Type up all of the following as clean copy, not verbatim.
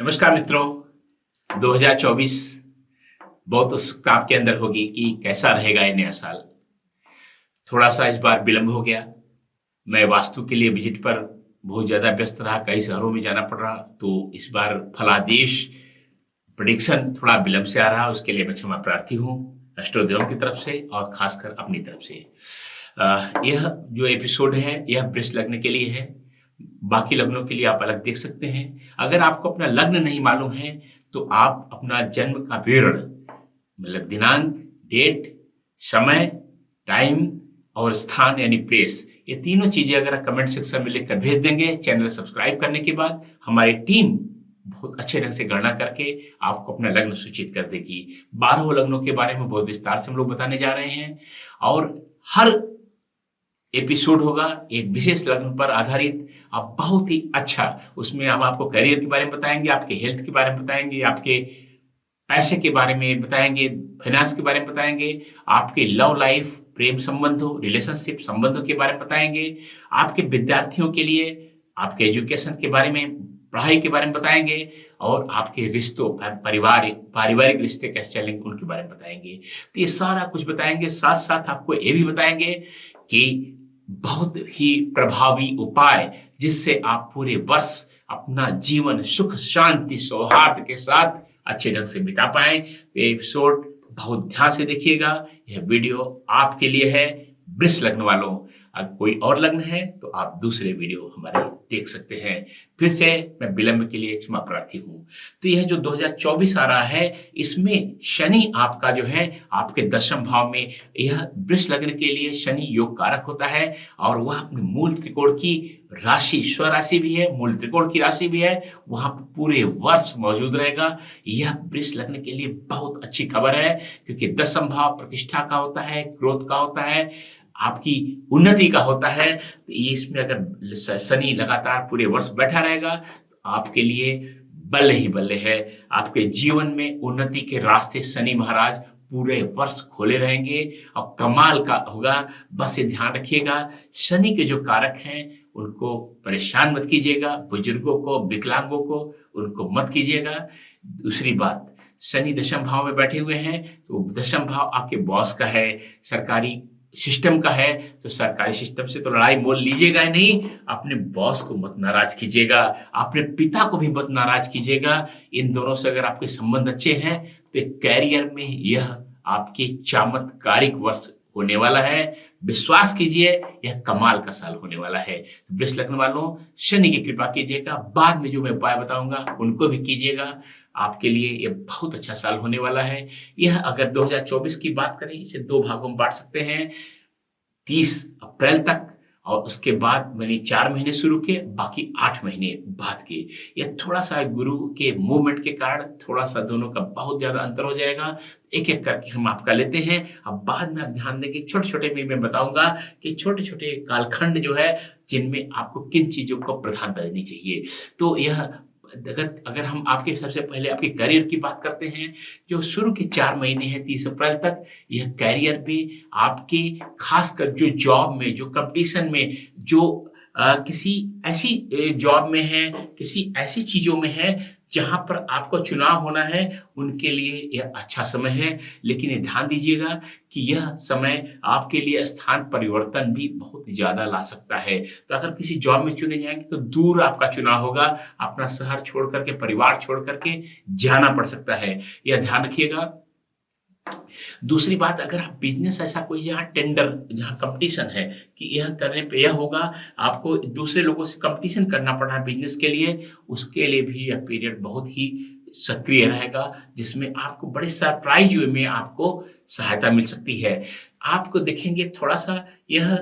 नमस्कार मित्रों। 2024 बहुत उत्सुकता आपके अंदर होगी कि कैसा रहेगा ये नया साल। थोड़ा सा इस बार विलंब हो गया। मैं वास्तु के लिए विजिट पर बहुत ज़्यादा व्यस्त रहा, कई शहरों में जाना पड़ रहा, तो इस बार फलादेश प्रेडिक्शन थोड़ा विलंब से आ रहा। उसके लिए मैं क्षमा प्रार्थी हूँ अष्टोदेवों की तरफ से और खासकर अपनी तरफ से। यह जो एपिसोड है यह वृष लग्न के लिए है। बाकी लग्नों के लिए आप अलग देख सकते हैं। अगर आपको अपना लग्न नहीं मालूम है तो आप अपना जन्म का विवरण, मतलब दिनांक, डेट, समय, टाइम और स्थान यानी प्लेस, ये तीनों चीजें अगर आप कमेंट सेक्शन में लिखकर भेज देंगे चैनल सब्सक्राइब करने के बाद, हमारी टीम बहुत अच्छे ढंग से गणना करके आपको अपना लग्न सूचित कर देगी। 12 लग्नों के बारे में बहुत विस्तार से हम लोग बताने जा रहे हैं और हर एपिसोड होगा एक विशेष लग्न पर आधारित। आप बहुत ही अच्छा, उसमें हम आपको करियर के बारे में बताएंगे, आपके हेल्थ के बारे में बताएंगे, आपके पैसे के बारे में बताएंगे, फाइनेंस के बारे में बताएंगे, आपके लव लाइफ, प्रेम संबंधों, रिलेशनशिप संबंधों के बारे में बताएंगे, आपके विद्यार्थियों के लिए आपके एजुकेशन के बारे में, पढ़ाई के बारे में बताएंगे और आपके रिश्तों, पारिवारिक रिश्ते कैसे चलेंगे उनके बारे में बताएंगे। तो ये सारा कुछ बताएंगे। साथ साथ आपको ये भी बताएंगे कि बहुत ही प्रभावी उपाय जिससे आप पूरे वर्ष अपना जीवन सुख शांति सौहार्द के साथ अच्छे ढंग से बिता पाए। तो एपिसोड बहुत ध्यान से देखिएगा। यह वीडियो आपके लिए है वृष लग्न वालों। अगर कोई और लग्न है तो आप दूसरे वीडियो हमारे देख सकते हैं। फिर से मैं विलंब के लिए क्षमा प्रार्थी हूँ। तो यह जो 2024 आ रहा है इसमें शनि आपका जो है आपके 10वें भाव में, यह वृष लग्न के लिए शनि योग कारक होता है और वह अपने मूल त्रिकोण की राशि, स्वराशि भी है, मूल त्रिकोण की राशि भी है, वहां पूरे वर्ष मौजूद रहेगा। यह वृष लग्न के लिए बहुत अच्छी खबर है क्योंकि 10वां भाव प्रतिष्ठा का होता है, ग्रोथ का होता है, आपकी उन्नति का होता है। तो इसमें अगर शनि लगातार पूरे वर्ष बैठा रहेगा तो आपके लिए बल्ले ही बल्ले है। आपके जीवन में उन्नति के रास्ते शनि महाराज पूरे वर्ष खोले रहेंगे और कमाल का होगा। बस ये ध्यान रखिएगा, शनि के जो कारक हैं उनको परेशान मत कीजिएगा, बुजुर्गों को, विकलांगों को उनको मत कीजिएगा। दूसरी बात, शनि 10वें भाव में बैठे हुए हैं तो 10वां भाव आपके बॉस का है, सरकारी सिस्टम का है, तो सरकारी सिस्टम से तो लड़ाई मोल लीजिएगा ही नहीं, अपने बॉस को मत नाराज कीजिएगा, अपने पिता को भी मत नाराज कीजिएगा। इन दोनों से अगर आपके संबंध अच्छे हैं तो कैरियर में यह आपके चमत्कारिक वर्ष होने वाला है। विश्वास कीजिए यह कमाल का साल होने वाला है। तो वृष लग्न वालों, शनि की कृपा कीजिएगा, बाद में जो मैं उपाय बताऊंगा उनको भी कीजिएगा। आपके लिए यह बहुत अच्छा साल होने वाला है। यह अगर 2024 की बात करें, इसे 2 भागों में बांट सकते हैं, 30 अप्रैल तक और उसके बाद मैंने 4 महीने शुरू किए, बाकी 8 महीने बाद के। यह थोड़ा सा गुरु के मूवमेंट के कारण थोड़ा सा दोनों का बहुत ज्यादा अंतर हो जाएगा। एक एक करके हम आपका लेते हैं। अब बाद में आप ध्यान देंगे, छोटे छोटे में मैं बताऊंगा कि छोटे छोटे कालखंड जो है जिनमें आपको किन चीजों को प्रधानता देनी चाहिए। तो यह अगर हम आपके सबसे पहले आपके करियर की बात करते हैं, जो शुरू के 4 महीने हैं 30 अप्रैल तक, यह करियर पे आपके खासकर जो जॉब में, जो कंपटीशन में, जो किसी ऐसी जॉब में है, किसी ऐसी चीजों में है जहां पर आपको चुनाव होना है, उनके लिए यह अच्छा समय है। लेकिन ये ध्यान दीजिएगा कि यह समय आपके लिए स्थान परिवर्तन भी बहुत ज्यादा ला सकता है। तो अगर किसी जॉब में चुने जाएंगे तो दूर आपका चुनाव होगा, अपना शहर छोड़ करके, परिवार छोड़ करके जाना पड़ सकता है, यह ध्यान रखिएगा। दूसरी बात, अगर आप बिजनेस ऐसा कोई जहाँ टेंडर, जहाँ कंपटीशन है कि यह करने पे यह होगा, आपको दूसरे लोगों से कंपटीशन करना पड़ रहा है बिजनेस के लिए, उसके लिए भी यह पीरियड बहुत ही सक्रिय रहेगा जिसमें आपको बड़े सरप्राइज वे में आपको सहायता मिल सकती है। आपको देखेंगे थोड़ा सा यह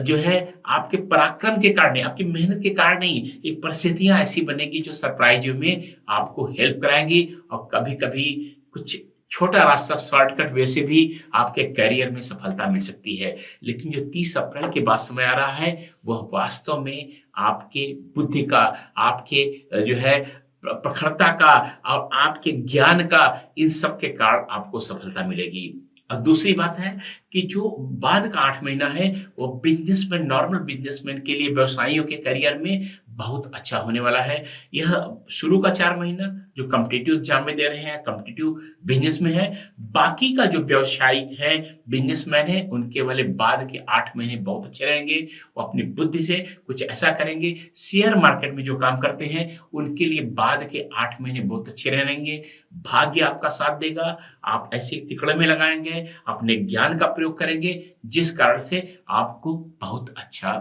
जो है आपके पराक्रम के कारण, आपकी मेहनत के कारण नहीं, ये परिस्थितियां ऐसी बनेगी जो सरप्राइज वे में आपको हेल्प कराएंगी और कभी कभी कुछ छोटा रास्ता, शॉर्टकट वैसे भी आपके करियर में सफलता मिल सकती है। लेकिन जो 30 अप्रैल के बाद समय आ रहा है वह वास्तव में आपके बुद्धि का, आपके जो है प्रखरता का और आपके ज्ञान का, इन सब के कारण आपको सफलता मिलेगी। और दूसरी बात है कि जो बाद का 8 महीना है वो बिजनेसमैन, नॉर्मल बिजनेसमैन के लिए, व्यवसायियों के करियर में बहुत अच्छा होने वाला है। यह शुरू का 4 महीना जो कॉम्पिटिटिव एग्ज़ाम में दे रहे हैं, कॉम्पिटिटिव बिज़नेस में है, बाकी का जो व्यावसायिक है, बिज़नेसमैन है, उनके वाले बाद के 8 महीने बहुत अच्छे रहेंगे। वो अपनी बुद्धि से कुछ ऐसा करेंगे, शेयर मार्केट में जो काम करते हैं, उनके लिए बाद के 8 महीने बहुत अच्छे रहेंगे। भाग्य आपका साथ देगा, आप ऐसे तिकड़म में लगाएँगे, अपने ज्ञान का प्रयोग करेंगे, जिस कारण से आपको बहुत अच्छा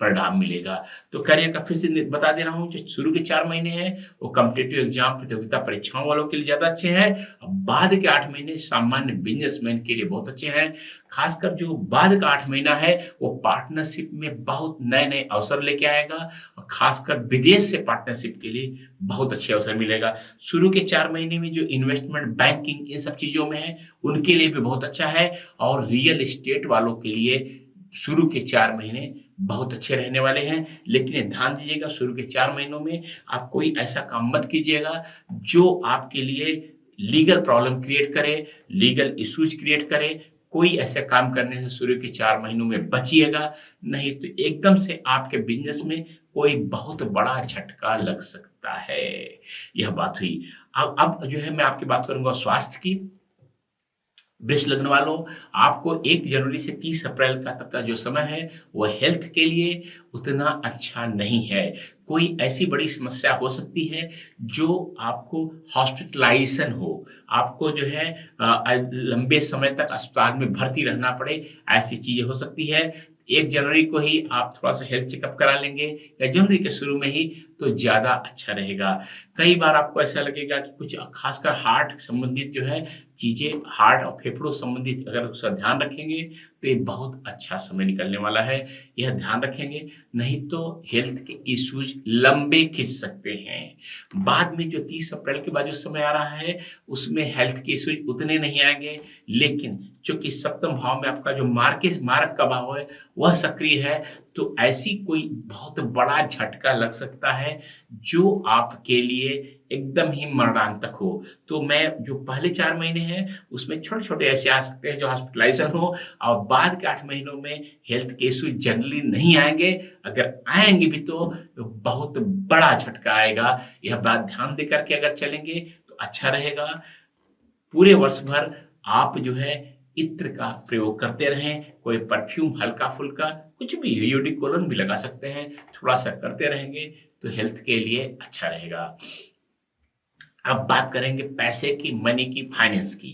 परिणाम मिलेगा। तो करियर का फिर से बता दे रहा हूँ, जो शुरू के 4 महीने हैं, वो कॉम्पिटिटिव एग्ज़ाम प्रतियोगिता परीक्षाओं वालों के लिए ज़्यादा अच्छे हैं। बाद के 8 महीने सामान्य बिज़नेसमैन के लिए बहुत अच्छे हैं। खासकर जो बाद का 8 महीना है, वो पार्टनरशिप में बहुत नए-नए अवसर लेके आएगा और खासकर विदेश से पार्टनरशिप के लिए बहुत अच्छे अवसर मिलेगा। शुरू के 4 महीने में जो इन्वेस्टमेंट बैंकिंग इन सब चीज़ों में है, उनके लिए भी बहुत अच्छा है और रियल एस्टेट वालों के लिए शुरू के 4 महीने बहुत अच्छे रहने वाले हैं। लेकिन ये ध्यान दीजिएगा, शुरू के 4 महीनों में आप कोई ऐसा काम मत कीजिएगा, जो आपके लिए लीगल प्रॉब्लम क्रिएट करे, लीगल इश्यूज़ क्रिएट करे। कोई ऐसे काम करने से शुरू के 4 महीनों में बचिएगा, नहीं तो एकदम से आपके बिज़नेस में कोई बहुत बड़ा झटका लग सकता है। यह बात हुई। अब जो है मैं आपकी बात करूँगा स्वास्थ्य की। वृष लग्न वालों, आपको 1 जनवरी से 30 अप्रैल का तक का जो समय है, वह हेल्थ के लिए उतना अच्छा नहीं है। कोई ऐसी बड़ी समस्या हो सकती है, जो आपको हॉस्पिटलाइज़ेशन हो, आपको जो है लंबे समय तक अस्पताल में भर्ती रहना पड़े, ऐसी चीज़ें हो सकती है। 1 जनवरी को ही आप थोड़ा-सा हेल्थ चेकअप करा लेंगे या जनवरी के शुरू में ही, तो ज़्यादा अच्छा रहेगा। कई बार आपको ऐसा लगेगा कि कुछ खासकर हार्ट संबंधित जो है चीज़ें, हार्ट और फेफड़ों संबंधित अगर उसका ध्यान रखेंगे, तो ये बहुत अच्छा समय निकलने वाला है। यह ध्यान रखेंगे, नहीं तो हेल्थ के इश्यूज़ लंबे खिंच सकते हैं। बाद में जो 30 अप्रैल के बाद जो समय आ रहा है, उसमें हेल्थ के इश्यूज़ उतने नहीं आएँगे, लेकिन चूँकि सप्तम भाव में आपका जो मार्ग का भाव है, वह सक्रिय है, तो ऐसी कोई बहुत बड़ा झटका लग सकता है, जो आपके लिए एकदम ही मरणांतक हो। तो मैं जो पहले 4 महीने हैं, उसमें छोटे-छोटे ऐसे आ सकते हैं जो हॉस्पिटलाइज़ेशन हो और बाद के 8 महीनों में हेल्थ के इश्यू जनरली नहीं आएँगे। अगर आएँगे भी तो बहुत बड़ा झटका आएगा। यह बात ध्यान दे कर के अगर चलेंगे, तो अच्छा रहेगा। पूरे वर्ष भर आप जो है इत्र का प्रयोग करते रहें, कोई परफ्यूम हल्का-फुल्का कुछ भी यूडिकोलन भी लगा सकते हैं, थोड़ा-सा करते रहेंगे तो हेल्थ के लिए अच्छा रहेगा। अब बात करेंगे पैसे की, मनी की, फाइनेंस की।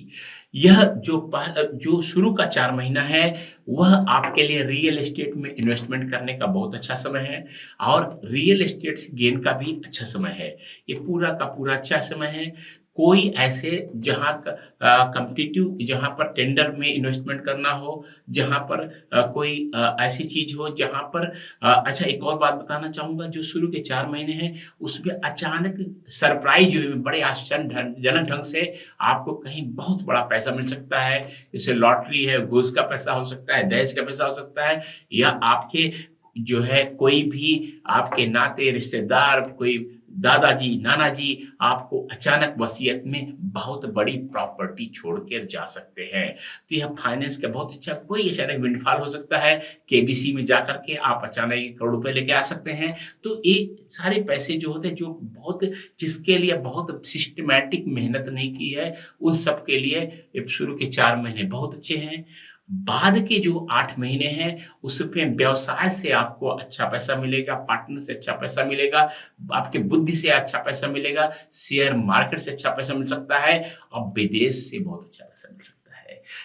यह जो शुरू का 4 महीना है, वह आपके लिए रियल एस्टेट में इन्वेस्टमेंट करने का बहुत अच्छा समय है और रियल एस्टेट से गेन का भी अच्छा समय है। ये पूरा का पूरा अच्छा समय है। कोई ऐसे जहाँ कॉम्पिटिटिव जहाँ पर टेंडर में इन्वेस्टमेंट करना हो, जहाँ पर कोई ऐसी चीज़ हो जहाँ पर अच्छा एक और बात बताना चाहूँगा, जो शुरू के 4 महीने हैं, उसमें अचानक सरप्राइज़ जो है बड़े आश्चर्यजनक ढंग से आपको कहीं बहुत बड़ा पैसा मिल सकता है। जैसे लॉटरी है, घूस का पैसा हो सकता है, दहेज का पैसा हो सकता है या आपके जो है कोई भी आपके नाते रिश्तेदार, कोई दादाजी, नाना जी आपको अचानक वसीयत में बहुत बड़ी प्रॉपर्टी छोड़ कर जा सकते हैं। तो यह फाइनेंस का बहुत अच्छा कोई अचानक विंडफॉल हो सकता है, केबीसी में जाकर के आप अचानक 1 करोड़ रुपए लेके आ सकते हैं। तो ये सारे पैसे जो होते हैं, जो बहुत जिसके लिए बहुत सिस्टमैटिक मेहनत नहीं की है, उन सब के लिए ये शुरू के 4 महीने बहुत अच्छे हैं। बाद के जो 8 महीने हैं, उसमें व्यवसाय से आपको अच्छा पैसा मिलेगा, पार्टनर से अच्छा पैसा मिलेगा, आपकी बुद्धि से अच्छा पैसा मिलेगा, शेयर मार्केट से अच्छा पैसा मिल सकता है और विदेश से बहुत अच्छा पैसा मिल सकता है।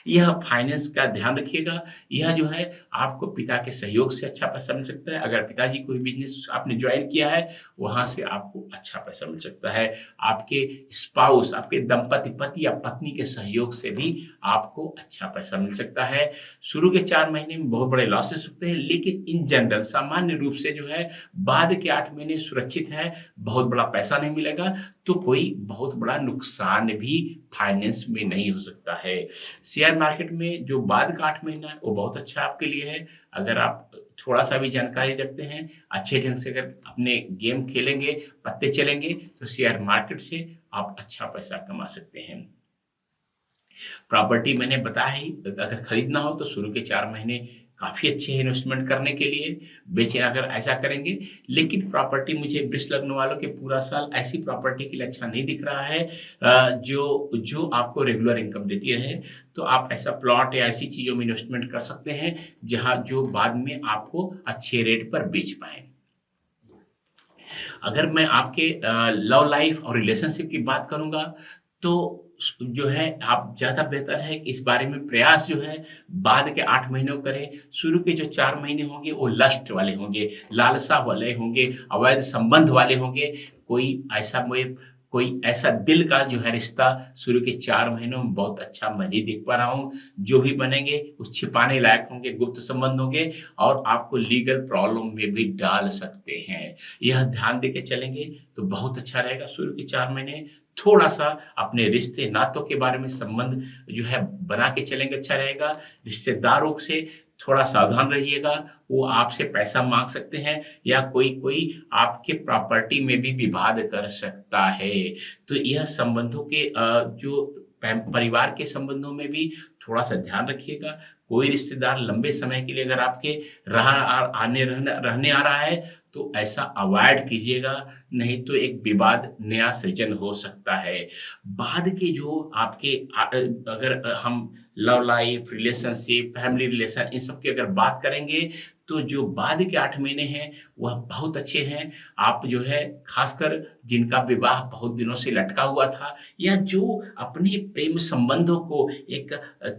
यह फाइनेंस का ध्यान रखिएगा। यह जो है आपको पिता के सहयोग से अच्छा पैसा मिल सकता है। अगर पिताजी कोई बिज़नेस आपने जॉइन किया है, वहाँ से आपको अच्छा पैसा मिल सकता है। आपके स्पाउस, आपके दंपति, पति या पत्नी के सहयोग से भी आपको अच्छा पैसा मिल सकता है। शुरू के 4 महीने में बहुत बड़े लॉसेस होते हैं, लेकिन इन जनरल सामान्य रूप से जो है बाद के 8 महीने सुरक्षित हैं, बहुत बड़ा पैसा नहीं मिलेगा, तो कोई बहुत बड़ा नुकसान भी फाइनेंस में नहीं हो सकता है। शेयर मार्केट में जो बाद का 8 महीना है, वो बहुत अच्छा आपके लिए है। अगर आप थोड़ा-सा भी जानकारी रखते हैं, अच्छे ढंग से अगर अपने गेम खेलेंगे, पत्ते चलेंगे, तो शेयर मार्केट से आप अच्छा पैसा कमा सकते हैं। प्रॉपर्टी मैंने बताया ही, अगर खरीदना हो तो शुरू के 4 महीने काफ़ी अच्छे हैं इन्वेस्टमेंट करने के लिए, बेचें अगर ऐसा करेंगे। लेकिन प्रॉपर्टी मुझे वृष लग्न वालों के पूरा साल ऐसी प्रॉपर्टी के लिए अच्छा नहीं दिख रहा है जो जो आपको रेगुलर इनकम देती रहे। तो आप ऐसा प्लॉट या ऐसी चीज़ों में इन्वेस्टमेंट कर सकते हैं जहाँ जो बाद में आपको अच्छे रेट पर बेच पाएँ। अगर मैं आपके लव लाइफ और रिलेशनशिप की बात करूँगा तो जो है आप ज़्यादा बेहतर है कि इस बारे में प्रयास जो है बाद के 8 महीनों करें। शुरू के जो 4 महीने होंगे वो लस्ट वाले होंगे, लालसा वाले होंगे, अवैध संबंध वाले होंगे। कोई ऐसा में कोई ऐसा दिल का जो है रिश्ता शुरू के 4 महीनों में बहुत अच्छा मैं नहीं देख पा रहा हूँ। जो भी बनेंगे वो छिपाने लायक होंगे, गुप्त संबंध होंगे और आपको लीगल प्रॉब्लम में भी डाल सकते हैं। यह ध्यान देके चलेंगे तो बहुत अच्छा रहेगा। शुरू के 4 महीने थोड़ा-सा अपने रिश्ते नातों के बारे में संबंध जो है बना के चलेंगे अच्छा रहेगा। रिश्तेदारों से थोड़ा सावधान रहिएगा, वो आपसे पैसा माँग सकते हैं या कोई आपके प्रॉपर्टी में भी विवाद कर सकता है। तो यह संबंधों के जो परिवार के संबंधों में भी थोड़ा-सा ध्यान रखिएगा। कोई रिश्तेदार लंबे समय के लिए अगर आपके रहने आ रहा है तो ऐसा अवॉइड कीजिएगा, नहीं तो एक विवाद नया सृजन हो सकता है। बाद के जो आपके अगर हम love life, relationship, family relation in सब की अगर बात करेंगे तो जो बाद के 8 महीने हैं वह बहुत अच्छे हैं। आप जो है ख़ासकर जिनका विवाह बहुत दिनों से लटका हुआ था या जो अपने प्रेम संबंधों को एक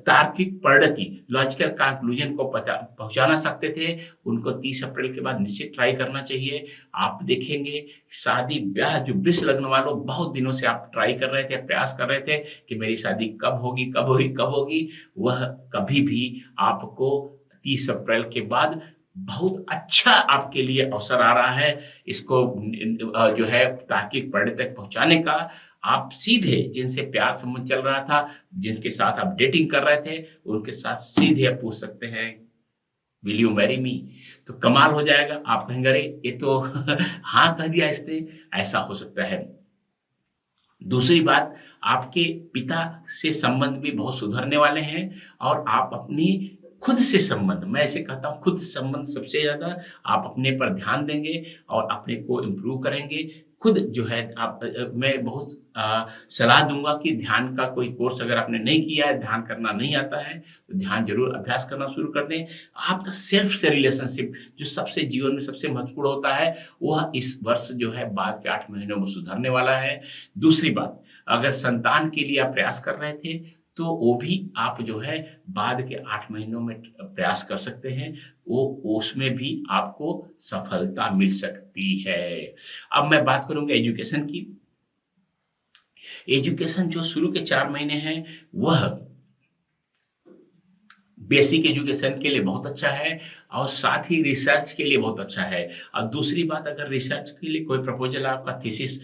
तार्किक परिणति लॉजिकल कंक्लूजन को पहुँचाना सकते थे, उनको 30 अप्रैल के बाद निश्चित ट्राई करना चाहिए। आप देखेंगे शादी-ब्याह जो वृष लग्न वालों बहुत दिनों से आप ट्राई कर रहे थे, प्रयास कर रहे थे कि मेरी शादी कब होगी, कब होगी, कब होगी, वह कभी भी आपको 30 अप्रैल के बाद बहुत अच्छा आपके लिए अवसर आ रहा है। इसको जो है तार्किक परिणति तक पहुँचाने का। आप सीधे जिनसे प्यार संबंध चल रहा था, जिनके साथ आप डेटिंग कर रहे थे, उनके साथ सीधे आप पूछ सकते हैं, विल यू मैरी मी? तो कमाल हो जाएगा। आप कहेंगे अरे ये तो हाँ कह दिया इसने, ऐसा हो सकता है। दूसरी बात, आपके पिता से संबंध भी बहुत सुधरने वाले हैं और आप अपनी खुद से संबंध, मैं ऐसे कहता हूँ खुद से संबंध सबसे ज़्यादा आप अपने पर ध्यान देंगे और अपने को इम्प्रूव करेंगे। खुद जो है आप मैं बहुत सलाह दूँगा कि ध्यान का कोई कोर्स अगर आपने नहीं किया है, ध्यान करना नहीं आता है, तो ध्यान ज़रूर अभ्यास करना शुरू कर दें। आपका सेल्फ से रिलेशनशिप जो सबसे जीवन में सबसे महत्वपूर्ण होता है, वह इस वर्ष जो है बाद के 8 महीनों में सुधरने वाला है। दूसरी बात, अगर संतान के लिए आप प्रयास कर रहे थे, तो वो भी आप जो है बाद के 8 महीनों में प्रयास कर सकते हैं। वो उसमें भी आपको सफलता मिल सकती है। अब मैं बात करूँगा एजुकेशन की। एजुकेशन जो शुरू के 4 महीने हैं, वह बेसिक एजुकेशन के लिए बहुत अच्छा है और साथ ही रिसर्च के लिए बहुत अच्छा है। और दूसरी बात, अगर रिसर्च के लिए कोई प्रपोज़ल आपका थीसिस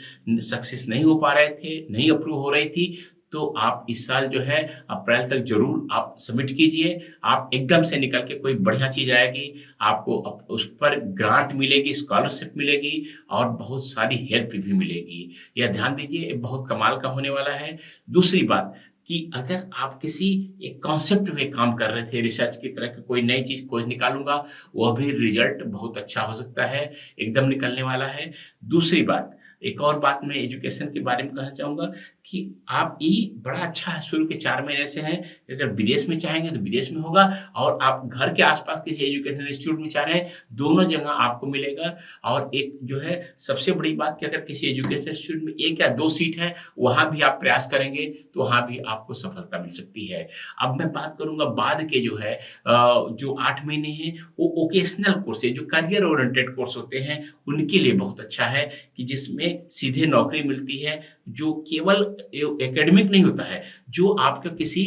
सक्सेस नहीं हो पा रहे थे, नहीं अप्रूव हो रही थी, तो आप इस साल जो है अप्रैल तक ज़रूर आप सबमिट कीजिए। आप एकदम से निकल के कोई बढ़िया चीज़ आएगी, आपको उस पर ग्रांट मिलेगी, स्कॉलरशिप मिलेगी और बहुत सारी हेल्प भी मिलेगी। यह ध्यान दीजिए, ये बहुत कमाल का होने वाला है। दूसरी बात कि अगर आप किसी एक कॉन्सेप्ट में काम कर रहे थे, रिसर्च की तरह की कोई नई चीज़ खोज निकालूँगा, वह भी रिज़ल्ट बहुत अच्छा हो सकता है, एकदम निकलने वाला है। दूसरी बात, एक और बात मैं एजुकेशन के बारे में कहना चाहूँगा कि आप ये बड़ा अच्छा है, शुरू के 4 महीने ऐसे हैं, अगर विदेश में चाहेंगे तो विदेश में होगा और आप घर के आस-पास किसी एजुकेशनल इंस्टीट्यूट में चाह रहे हैं, दोनों जगह आपको मिलेगा। और एक जो है सबसे बड़ी बात कि अगर किसी एजुकेशनल इंस्टीट्यूट में 1 या 2 सीट है, वहाँ भी आप प्रयास करेंगे तो वहाँ भी आपको सफलता मिल सकती है। अब मैं बात करूँगा बाद के जो है जो 8 महीने हैं, वो वोकेशनल कोर्स है, जो करियर ओरिएंटेड कोर्स होते हैं, उनके लिए बहुत अच्छा है कि जिसमें सीधे नौकरी मिलती है, जो केवल एकेडमिक नहीं होता है, जो आपको किसी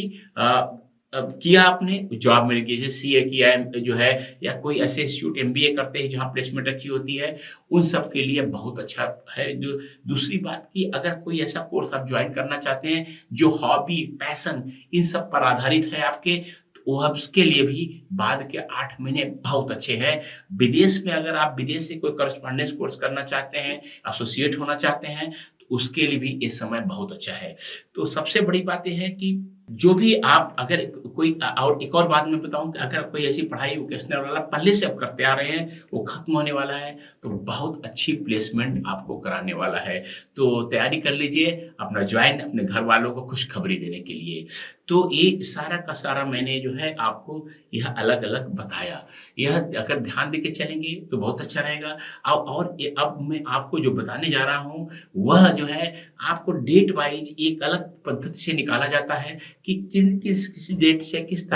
किया आपने जॉब मिल गई, जैसे सीए किया है जो है, या कोई ऐसे इंस्टीट्यूट एमबीए करते हैं जहाँ प्लेसमेंट अच्छी होती है, उन सब के लिए बहुत अच्छा है। जो दूसरी बात कि अगर कोई ऐसा कोर्स आप ज्वाइन करना चाहते हैं जो हॉबी, पैशन इन सब पर आधारित है आपके, तो वह उसके लिए भी बाद के 8 महीने बहुत अच्छे हैं। विदेश में अगर आप विदेश से कोई कॉरेस्पॉन्डेंस कोर्स करना चाहते हैं, एसोसिएट होना चाहते हैं, तो उसके लिए भी ये समय बहुत अच्छा है। तो सबसे बड़ी बात ये है कि जो भी आप अगर कोई और एक और बात मैं बताऊँ कि अगर कोई ऐसी पढ़ाई वोकेशनल वाला पहले से आप करते आ रहे हैं, वो खत्म होने वाला है, तो बहुत अच्छी प्लेसमेंट आपको कराने वाला है। तो तैयारी कर लीजिए, अपना जॉइन अपने घर वालों को खुशखबरी देने के लिए। तो ये सारा का सारा मैंने जो है आपको यह अलग-अलग बताया। यह अगर ध्यान देके चलेंगे तो बहुत अच्छा रहेगा। और ये अब मैं आपको जो बताने जा रहा हूँ, वह जो है आपको डेट वाइज़ एक अलग पद्धति से निकाला जाता है कि किस डेट से किस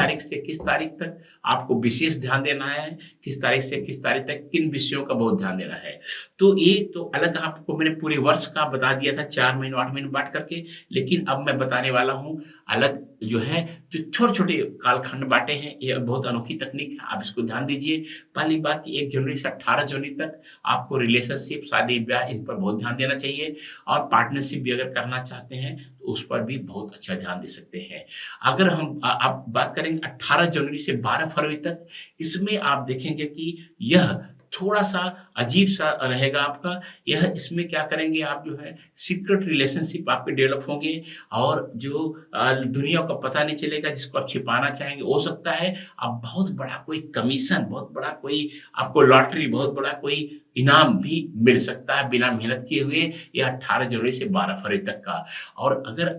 तारीख तक आपको विशेष ध्यान देना है, किस तारीख से किस तारीख तक किन विषयों का बहुत ध्यान देना है। तो ये तो अलग आपको मैंने पूरे वर्ष का बता दिया था 4 महीने 8 महीने बाँट करके, लेकिन अब मैं बताने वाला हूँ अलग जो है जो छोटे-छोटे कालखंड बाँटे हैं, ये बहुत अनोखी तकनीक है, आप इसको ध्यान दीजिए। पहली बात कि 1 जनवरी से 18 जनवरी तक आपको रिलेशनशिप, शादी-ब्याह इन पर बहुत ध्यान देना चाहिए और पार्टनरशिप भी अगर करना चाहते हैं, तो उस पर भी बहुत अच्छा ध्यान दे सकते हैं। अगर हम आप बात करेंगे 18 जनवरी से 12 फरवरी तक, इसमें आप देखेंगे कि यह थोड़ा-सा अजीब-सा रहेगा आपका। यह इसमें क्या करेंगे आप जो है सीक्रेट रिलेशनशिप आपके डेवलप होंगे और जो दुनिया को पता नहीं चलेगा जिसको आप छिपाना चाहेंगे, हो सकता है आप बहुत बड़ा कोई कमीशन, बहुत बड़ा कोई आपको लॉटरी, बहुत बड़ा कोई इनाम भी मिल सकता है बिना मेहनत किए हुए, ये 18 जनवरी से 12 फरवरी तक का। और अगर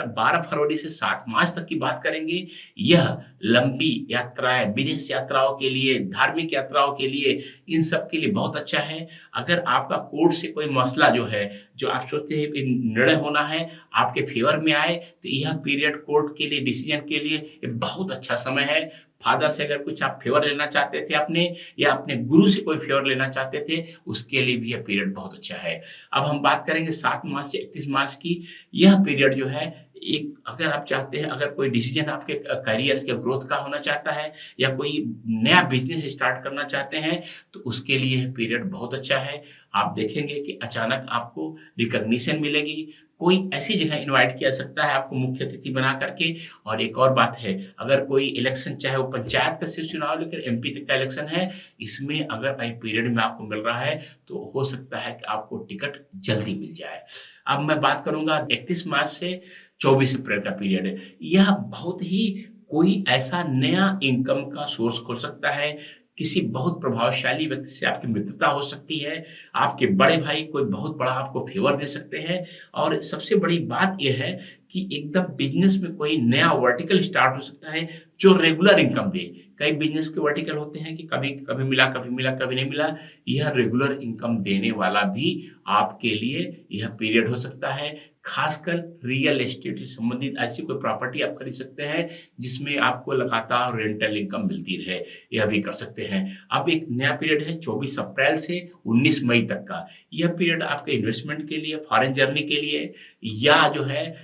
12 फरवरी से 7 मार्च तक की बात करेंगे, यह लंबी यात्राएँ, विदेश यात्राओं के लिए, धार्मिक यात्राओं के लिए, इन सब के लिए बहुत अच्छा है। अगर आपका कोर्ट से कोई मसला जो है, जो आप सोचते हैं कि निर्णय होना है, आपके फ़ेवर में आए, तो यह पीरियड कोर्ट के लिए, डिसीज़न के लिए ये बहुत अच्छा समय है। फादर से अगर कुछ आप फ़ेवर लेना चाहते थे अपने या अपने गुरु से कोई फ़ेवर लेना चाहते थे, उसके लिए भी यह पीरियड बहुत अच्छा है। अब हम बात करेंगे 7 मार्च से 31 मार्च की। यह पीरियड जो है एक अगर आप चाहते हैं अगर कोई डिसीज़न आपके करियर के ग्रोथ का होना चाहता है या कोई नया बिज़नेस स्टार्ट करना चाहते हैं, तो उसके लिए यह पीरियड बहुत अच्छा है। आप देखेंगे कि अचानक आपको रिकॉग्निशन मिलेगी, कोई ऐसी जगह इनवाइट किया सकता है आपको मुख्य अतिथि बना करके। और एक और बात है, अगर कोई इलेक्शन चाहे वो पंचायत का सिर्फ़ चुनाव लेकर एमपी तक का इलेक्शन है, इसमें अगर पीरियड में आपको मिल रहा है, तो हो सकता है कि आपको टिकट जल्दी मिल जाए। अब मैं बात करूँगा 31 मार्च से 24 अप्रैल का पीरियड है। यह बहुत ही कोई ऐसा नया इनकम का सोर्स खोल सकता है, किसी बहुत प्रभावशाली व्यक्ति से आपकी मित्रता हो सकती है, आपके बड़े भाई कोई बहुत बड़ा आपको फ़ेवर दे सकते हैं और सबसे बड़ी बात ये है कि एकदम बिज़नेस में कोई नया वर्टिकल स्टार्ट हो सकता है, जो रेगुलर इनकम दे। कई बिज़नेस के वर्टिकल होते हैं कि कभी कभी मिला, कभी मिला, कभी नहीं मिला। यह रेगुलर इनकम देने वाला भी आपके लिए यह पीरियड हो सकता है। खासकर रियल एस्टेट से संबंधित ऐसी कोई प्रॉपर्टी आप खरीद सकते हैं, जिसमें आपको लगातार रेंटल इनकम मिलती रहे, यह भी कर सकते हैं। अब एक नया पीरियड है 24 अप्रैल से 19 मई तक का। यह पीरियड आपके इन्वेस्टमेंट के लिए, फॉरेन जर्नी के लिए या जो है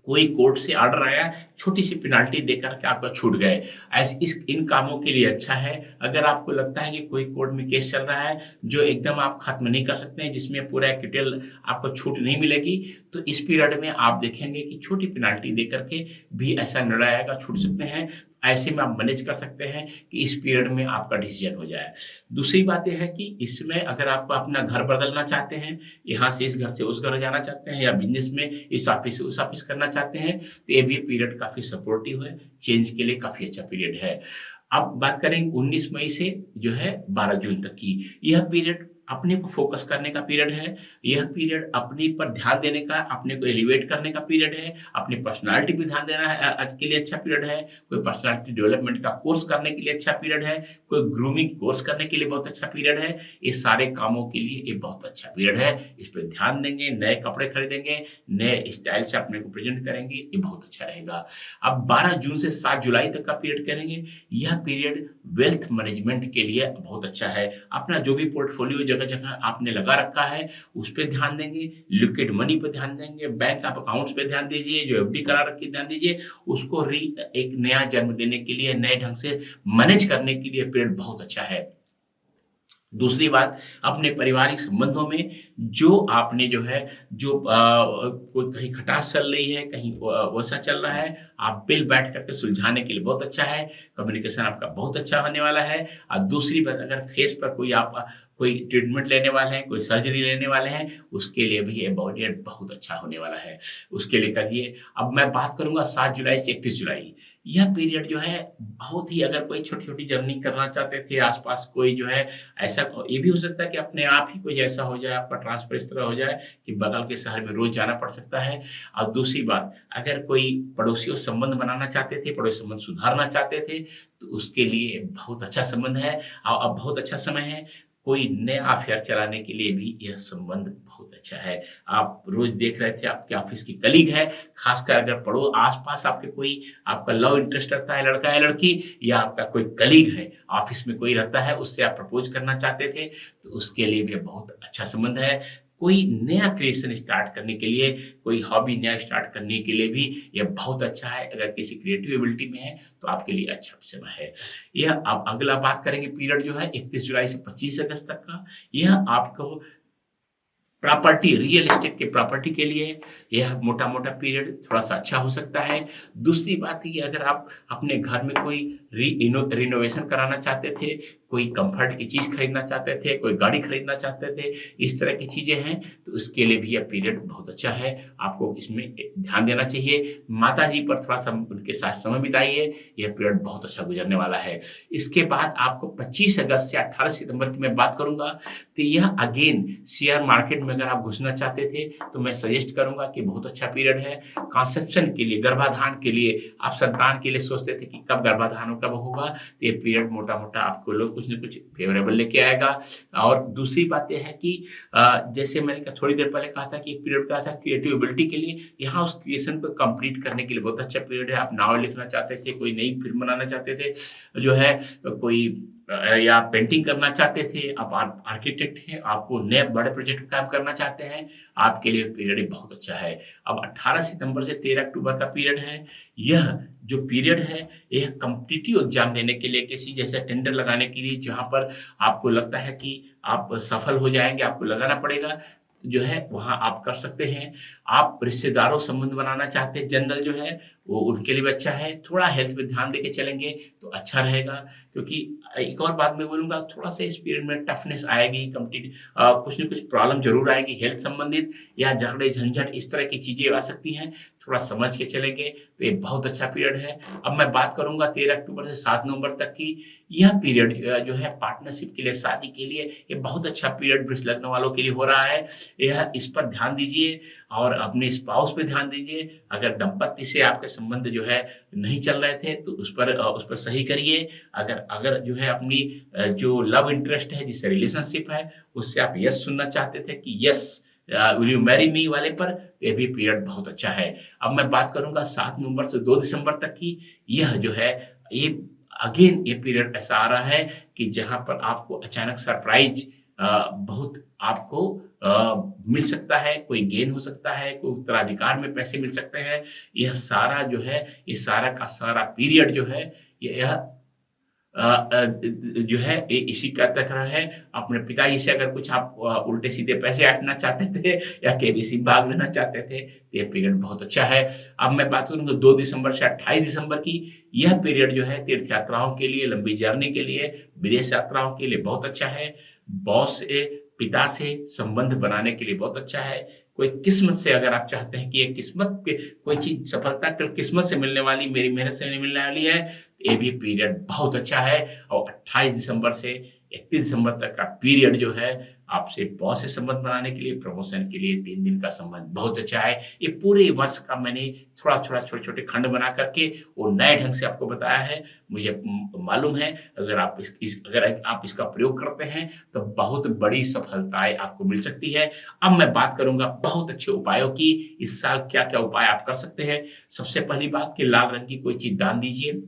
कोई कोर्ट से ऑर्डर आया, छोटी-सी पेनल्टी देकर के आपका छूट गए। ऐसे इस इन कामों के लिए अच्छा है। अगर आपको लगता है कि कोई कोर्ट में केस चल रहा है, जो एकदम आप खत्म नहीं कर सकते हैं, जिसमें पूरा एक डिटेल आपको छूट नहीं मिलेगी, तो इस पीरियड में आप देखेंगे कि छोटी पेनल्टी देकर के भी ऐसा निर्णय आएगा, छूट सकते हैं। ऐसे में आप मैनेज कर सकते हैं कि इस पीरियड में आपका डिसीज़न हो जाए। दूसरी बात ये है कि इसमें अगर आप अपना घर बदलना चाहते हैं, यहाँ से इस घर से उस घर जाना चाहते हैं या बिज़नेस में इस ऑफ़िस से उस ऑफ़िस करना चाहते हैं, तो ये भी पीरियड काफ़ी सपोर्टिव है, चेंज के लिए काफ़ी अच्छा पीरियड है। अब बात करेंगे 19 मई से जो है 12 जून तक की। यह पीरियड अपने को फ़ोकस करने का पीरियड है। यह पीरियड अपने पर ध्यान देने का, अपने को एलिवेट करने का पीरियड है। अपनी पर्सनैलिटी पे ध्यान देना है के लिए अच्छा पीरियड है। कोई पर्सनैलिटी डेवलपमेंट का कोर्स करने के लिए अच्छा पीरियड है। कोई ग्रूमिंग कोर्स करने के लिए बहुत अच्छा पीरियड है। ये सारे कामों के लिए ये बहुत अच्छा पीरियड है। इस पे ध्यान देंगे, नए कपड़े खरीदेंगे, नए स्टाइल से अपने को प्रेज़ेंट करेंगे, ये बहुत अच्छा रहेगा। अब 12 जून से 7 जुलाई तक का पीरियड करेंगे। यह पीरियड वेल्थ मैनेजमेंट के लिए बहुत अच्छा है। अपना जो भी पोर्टफोलियो जगह-जगह आपने लगा रखा है, उस पे ध्यान देंगे, लिक्विड मनी पे ध्यान देंगे, बैंक ऑफ अकाउंट्स पे ध्यान दीजिए, जो एफडी करा रखी है ध्यान दीजिए, उसको एक नया जन्म देने के लिए, नए ढंग से मैनेज करने के लिए पीरियड बहुत अच्छा है। दूसरी बात, अपने पारिवारिक संबंधों में जो आपने जो है जो कोई कहीं खटास चल रही है, कहीं वैसा चल रहा है, आप मिल बैठ करके सुलझाने के लिए बहुत अच्छा है। कम्युनिकेशन आपका बहुत अच्छा होने वाला है। और दूसरी बात, अगर फेस पर कोई आप कोई ट्रीटमेंट लेने वाले हैं, कोई सर्जरी लेने वाले हैं, उसके लिए भी ये पीरियड बहुत अच्छा होने वाला है। उसके लिए करिए। अब मैं बात करूँगा 7 जुलाई से 31 जुलाई। यह पीरियड जो है बहुत ही, अगर कोई छोटी-छोटी जर्नी करना चाहते थे, आस-पास कोई जो है ऐसा, ये भी हो सकता है कि अपने आप ही कोई ऐसा हो जाए, आपका ट्रांसफर इस तरह हो जाए कि बगल के शहर में रोज जाना पड़ सकता है। और दूसरी बात, अगर कोई पड़ोसियों से संबंध बनाना चाहते थे, पड़ोसी संबंध सुधारना चाहते थे, तो उसके लिए बहुत अच्छा संबंध है और अब बहुत अच्छा समय है। कोई नया अफेयर चलाने के लिए भी यह संबंध बहुत अच्छा है। आप रोज देख रहे थे आपके ऑफिस की कलीग है, खासकर अगर पड़ो आस-पास आपके कोई आपका लव इंटरेस्ट रखता है, लड़का या लड़की, या आपका कोई कलीग है, ऑफिस में कोई रहता है, उससे आप प्रपोज करना चाहते थे, तो उसके लिए भी बहुत अच्छा संबंध है। कोई नया क्रिएशन स्टार्ट करने के लिए, कोई हॉबी नया स्टार्ट करने के लिए भी यह बहुत अच्छा है। अगर किसी क्रिएटिव एबिलिटी में है, तो आपके लिए अच्छा समय है। यह अब अगला बात करेंगे पीरियड जो है 31 जुलाई से 25 अगस्त तक का। यह आपको प्रॉपर्टी, रियल एस्टेट के प्रॉपर्टी के लिए यह मोटा-मोटा पीरियड थोड़ा-सा अच्छा हो सकता है। दूसरी बात है कि अगर आप अपने घर में कोई रिनोवेशन कराना चाहते थे, कोई कम्फर्ट की चीज़ खरीदना चाहते थे, कोई गाड़ी खरीदना चाहते थे, इस तरह की चीज़ें हैं, तो उसके लिए भी यह पीरियड बहुत अच्छा है। आपको इसमें ध्यान देना चाहिए। माताजी पर थोड़ा-सा उनके साथ समय बिताइए, यह पीरियड बहुत अच्छा गुज़रने वाला है। इसके बाद आपको 25 अगस्त से 18 सितंबर की मैं बात करूँगा, तो यह अगेन शेयर मार्केट में अगर आप घुसना चाहते थे, तो मैं सजेस्ट करूँगा कि बहुत अच्छा पीरियड है। कंसेप्शन के लिए, गर्भाधान के लिए, आप संतान के लिए सोचते थे कि कब गर्भाधान हो, कब होगा, तो ये पीरियड मोटा-मोटा आपको लोग कुछ न कुछ फेवरेबल लेके आएगा। और दूसरी बात ये है कि जैसे मैंने थोड़ी देर पहले कहा था कि एक पीरियड कहा था क्रिएटिव एबिलिटी के लिए, यहाँ उस क्रिएशन को कंप्लीट करने के लिए बहुत अच्छा पीरियड है। आप नावल लिखना चाहते थे, कोई नई फ़िल्म बनाना चाहते थे, जो है कोई या पेंटिंग करना चाहते थे, आप आर्किटेक्ट हैं, आपको नए बड़े प्रोजेक्ट पे काम करना चाहते हैं, आपके लिए पीरियड बहुत अच्छा है। अब 18 सितंबर से 13 अक्टूबर का पीरियड है। यह जो पीरियड है, यह कॉम्पिटिटिव एग्ज़ाम देने के लिए, किसी जैसे टेंडर लगाने के लिए, जहाँ पर आपको लगता है कि आप सफल हो जाएँगे, आपको लगाना पड़ेगा, जो है वहाँ आप कर सकते हैं। आप रिश्तेदारों से संबंध बनाना चाहते हैं, जनरल जो है, वो उनके लिए भी अच्छा है। थोड़ा हेल्थ पे ध्यान देके चलेंगे तो अच्छा रहेगा, क्योंकि एक और बात मैं बोलूँगा, थोड़ा-सा इस पीरियड में टफ़नेस आएगी, कुछ न कुछ प्रॉब्लम ज़रूर आएगी हेल्थ संबंधित, या झगड़े, झंझट, इस तरह की चीज़ें आ सकती हैं। थोड़ा समझ के चलेंगे तो ये बहुत अच्छा पीरियड है। अब मैं बात करूँगा 13 अक्टूबर से 7 नवंबर तक की। यह पीरियड जो है पार्टनरशिप के लिए, शादी के लिए, ये बहुत अच्छा पीरियड वृष लग्न वालों के लिए हो रहा है। यह इस पर ध्यान दीजिए और अपने स्पाउस पे ध्यान दीजिए। अगर दंपत्ति से आपके संबंध जो है नहीं चल रहे थे, तो उस पर सही करिए। अगर अगर जो है अपनी जो लव इंटरेस्ट है, जिससे रिलेशनशिप है, उससे आप यस सुनना चाहते थे कि yes will you marry me वाले पर, ये भी पीरियड बहुत अच्छा है। अब मैं बात करूँगा 7 नवंबर से 2 दिसंबर तक की। यह जो है, ये अगेन ये पीरियड ऐसा आ रहा है कि जहाँ पर आपको अचानक सरप्राइज़ बहुत आपको मिल सकता है, कोई गेन हो सकता है, कोई उत्तराधिकार में पैसे मिल सकते हैं। यह सारा जो है, ये सारा का सारा पीरियड जो है, यह जो है ये इसी का तक रहा है। अपने पिताजी से अगर कुछ आप उल्टे-सीधे पैसे ऐंठना चाहते थे या केबीसी भाग लेना चाहते थे, तो ये पीरियड बहुत अच्छा है। अब मैं बात करूँगा 2 दिसंबर से 28 दिसंबर की। यह पीरियड जो है तीर्थ यात्राओं के लिए, लंबी जर्नी के लिए, विदेश यात्राओं के लिए बहुत अच्छा है। बॉस से, पिता से संबंध बनाने के लिए बहुत अच्छा है। कोई किस्मत से अगर आप चाहते हैं कि ये किस्मत पे कोई चीज़ सफलता क किस्मत से मिलने वाली, मेरी मेहनत से नहीं मिलने वाली है, ये भी पीरियड बहुत अच्छा है। और 28 दिसंबर से 31 दिसंबर तक का पीरियड जो है, आपसे बॉस से संबंध बनाने के लिए, प्रमोशन के लिए 3 दिन का संबंध बहुत अच्छा है। ये पूरे वर्ष का मैंने थोड़ा-थोड़ा, छोटे-छोटे खंड बना करके वो नए ढंग से आपको बताया है। मुझे मालूम है, अगर आप अगर आप इसका प्रयोग करते हैं, तो बहुत बड़ी सफलताएँ आपको मिल सकती है। अब मैं बात करूँगा बहुत अच्छे उपायों की। इस साल क्या-क्या उपाय आप कर सकते हैं। सबसे पहली बात कि लाल रंग की कोई चीज़ दान दीजिए।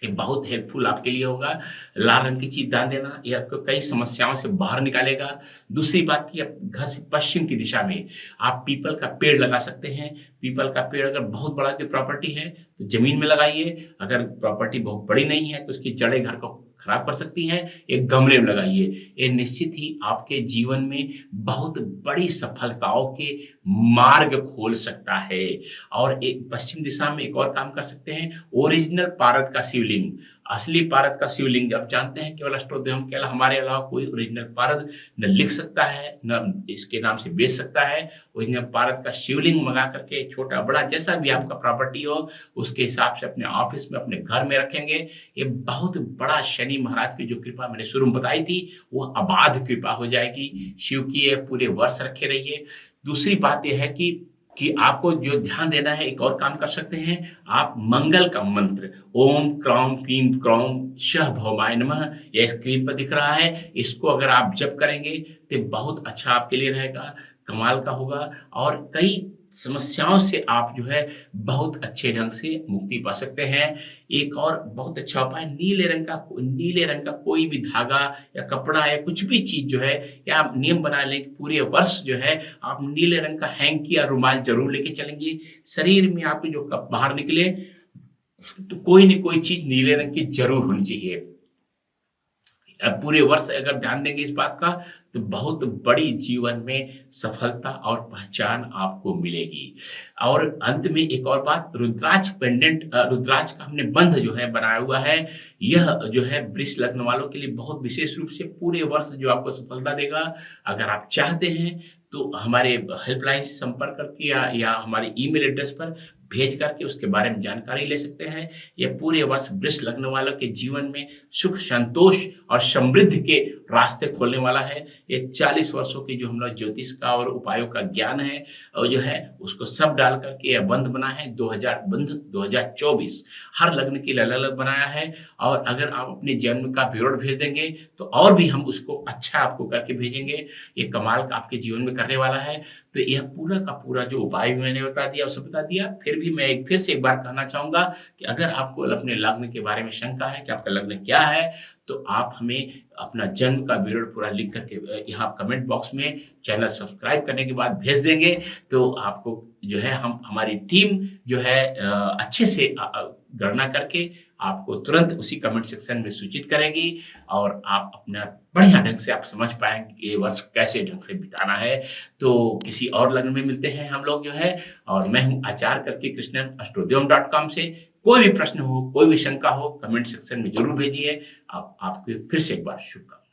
ये बहुत हेल्पफुल आपके लिए होगा। लाल रंग की चीज़ दान देना, ये आपको कई समस्याओं से बाहर निकालेगा। दूसरी बात कि आप घर से पश्चिम की दिशा में आप पीपल का पेड़ लगा सकते हैं। पीपल का पेड़ अगर बहुत बड़ा की प्रॉपर्टी है तो जमीन में लगाइए, अगर प्रॉपर्टी बहुत बड़ी नहीं है तो उसकी जड़ें घर को खराब कर सकती हैं, एक गमले में लगाइए। ये निश्चित ही आपके जीवन में बहुत बड़ी सफलताओं के मार्ग खोल सकता है। और एक पश्चिम दिशा में एक और काम कर सकते हैं, ओरिजिनल पारद का शिवलिंग, असली पारद का शिवलिंग। आप जानते हैं केवल अष्टोध्याय के हमारे अलावा कोई ओरिजिनल पारद न लिख सकता है न इसके नाम से बेच सकता है। ओरिजिनल पारद का शिवलिंग मंगा करके छोटा बड़ा जैसा भी आपका प्रॉपर्टी हो उसके हिसाब से अपने ऑफिस में अपने घर में रखेंगे। ये बहुत बड़ा शनि महाराज की जो कृपा मैंने शुरू में बताई थी वो अबाध कृपा हो जाएगी। शिव की ये पूरे वर्ष रखे रहिए। दूसरी बात यह है कि आपको जो ध्यान देना है, एक और काम कर सकते हैं आप, मंगल का मंत्र ओम क्रौम क्रीम क्रौम शह भौमाय नमः, यह स्क्रीन पर दिख रहा है, इसको अगर आप जप करेंगे तो बहुत अच्छा आपके लिए रहेगा, कमाल का होगा और कई समस्याओं से आप जो है बहुत अच्छे ढंग से मुक्ति पा सकते हैं। एक और बहुत अच्छा उपाय, नीले रंग का कोई भी धागा या कपड़ा या कुछ भी चीज जो है, या आप नियम बना लें कि पूरे वर्ष जो है आप नीले रंग का हैंकी या रुमाल जरूर लेके चलेंगे। शरीर में आप जो कब बाहर निकले तो कोई न कोई चीज नीले रंग की जरूर होनी चाहिए। अब पूरे वर्ष अगर ध्यान देंगे इस बात का तो बहुत बड़ी जीवन में सफलता और पहचान आपको मिलेगी। और अंत में एक और बात, रुद्राक्ष पेंडेंट, रुद्राक्ष का हमने बंध जो है बनाया हुआ है, यह जो है वृष लग्न वालों के लिए बहुत विशेष रूप से पूरे वर्ष जो आपको सफलता देगा। अगर आप चाहते हैं तो हमारे हेल्पलाइन से संपर्क करके या हमारे ईमेल एड्रेस पर भेज करके उसके बारे में जानकारी ले सकते हैं। यह पूरे वर्ष वृष लग्न वालों के जीवन में सुख संतोष और समृद्धि के रास्ते खोलने वाला है। ये 40 वर्षों की जो हम लोग ज्योतिष का और उपायों का ज्ञान है और जो है उसको सब डाल करके यह बंध बना है। 2024 हर लग्न के लिए अलग अलग बनाया है। और अगर आप अपने जन्म का विवरण भेज देंगे तो और भी हम उसको अच्छा आपको करके भेजेंगे। ये कमाल का आपके जीवन में करने वाला है। तो यह पूरा का पूरा जो उपाय मैंने बता दिया उसे बता दिया। फिर भी मैं फिर से एक बार कहना चाहूंगा कि अगर आपको अपने लग्न के बारे में शंका है कि आपका लग्न क्या है तो आप हमें अपना जन्म का विवरण पूरा लिख करके यहाँ कमेंट बॉक्स में चैनल सब्सक्राइब करने के बाद भेज देंगे तो आपको जो है हम हमारी टीम जो है अच्छे से गणना करके आपको तुरंत उसी कमेंट सेक्शन में सूचित करेगी और आप अपना बढ़िया ढंग से आप समझ पाएंगे कि ये वर्ष कैसे ढंग से बिताना है। तो किसी और लग्न में मिलते हैं हम लोग जो है। और मैं हूँ आचार्य करके कृष्णन astrodhyam.com से। कोई भी प्रश्न हो कोई भी शंका हो कमेंट सेक्शन में जरूर भेजिए। आपको फिर से एक बार शुभकामनाएं।